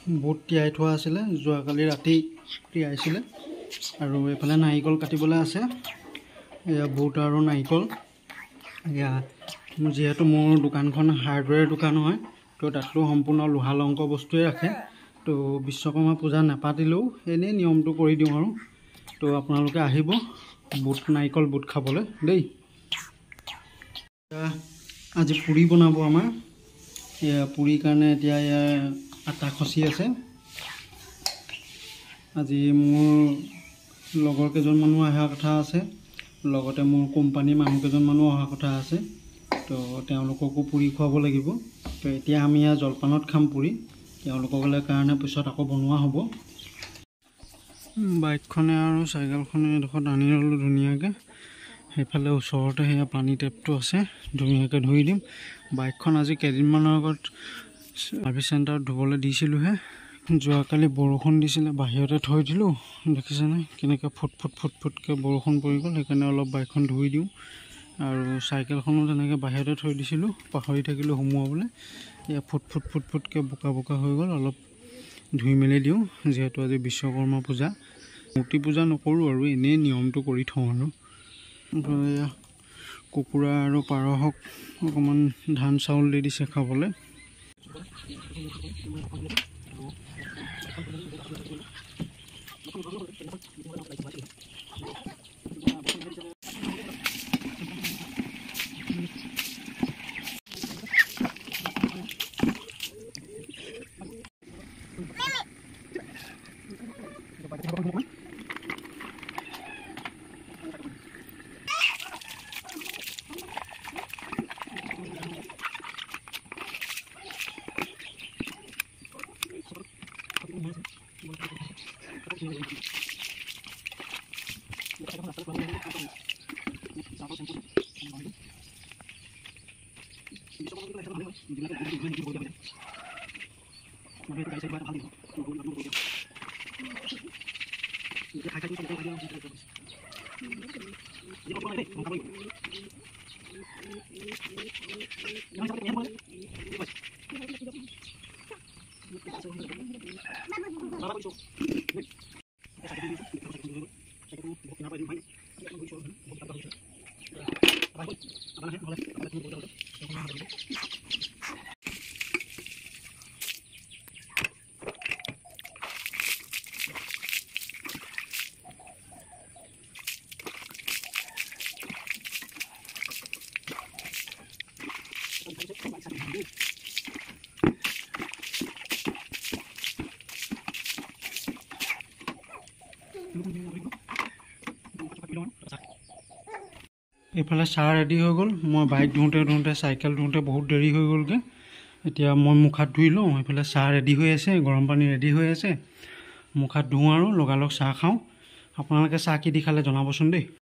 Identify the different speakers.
Speaker 1: বুট তিয়াই থোৱা আছিলে, যোৱাকালি ৰাতি তিয়াইছিলে। আৰু এইফালে নাৰিকল কাটিবলৈ আছে। এয়া বুট আৰু নাৰিকল। এয়া যিহেতু মোৰ দোকানখন হাৰ্ডৱেৰ দোকান হয়, তো তাতো সম্পূৰ্ণ লোহালংক বস্তুৱে ৰাখে। তো বিশ্বকৰ্মা পূজা নাপাতিলেও এনেই নিয়মটো কৰি দিওঁ আৰু। তো আপোনালোকে আহিব বুট নাৰিকল বুট খাবলৈ দেই। আজি পুৰি বনাব আমাৰ। এয়া পুৰিৰ কাৰণে এতিয়া ইয়াৰ আটা খচি আছে। আজি মোৰ লগৰ কেইজনমানো অহা কথা আছে, লগতে মোৰ কোম্পানীৰ মানুহ কেইজনমানো অহা কথা আছে। তো তেওঁলোককো পুৰি খুৱাব লাগিব। তো এতিয়া আমি ইয়াৰ জলপানত খাম পুৰি, তেওঁলোকলৈ কাৰণে পিছত আকৌ বনোৱা হ'ব। বাইকখনে আৰু চাইকেলখনে এডোখৰত আনি ল'লোঁ ধুনীয়াকৈ। সেইফালে ওচৰতে সেয়া পানী টেপটো আছে, ধুনীয়াকৈ ধুই দিম। বাইকখন আজি কেইদিনমানৰ আগত ছাৰ্ভিচ চেণ্টাৰত ধুবলৈ দিছিলোঁহে। যোৱাকালি বৰষুণ দিছিলে, বাহিৰতে থৈ দিলোঁ। দেখিছেনে কেনেকৈ ফুটকৈ বৰষুণ পৰি গ'ল। সেইকাৰণে অলপ বাইকখন ধুই দিওঁ। আৰু চাইকেলখনো তেনেকৈ বাহিৰতে থৈ দিছিলোঁ, পাহৰি থাকিলোঁ সোমোৱাবলৈ। এয়া ফুটকৈ বোকা হৈ গ'ল। অলপ ধুই মেলি দিওঁ, যিহেতু আজি বিশ্বকৰ্মা পূজা। মূৰ্তি পূজা নকৰোঁ আৰু এনেই নিয়মটো কৰি থওঁ আৰু। এয়া কুকুৰা আৰু পাৰহক অকণমান ধান চাউল দি দিছে খাবলৈ। এইফালে চাহ ৰেডি হৈ গ'ল। মই বাইক ধোঁতে চাইকেল ধোঁতে বহুত দেৰি হৈ গ'লগৈ। এতিয়া মই মুখ হাত ধুই লওঁ। এইফালে চাহ ৰেডি হৈ আছে, গৰম পানী ৰেডি হৈ আছে। মুখ হাত ধুওঁ আৰু লগালগ চাহ খাওঁ। আপোনালোকে চাহ কি দি খালে জনাবচোন দেই।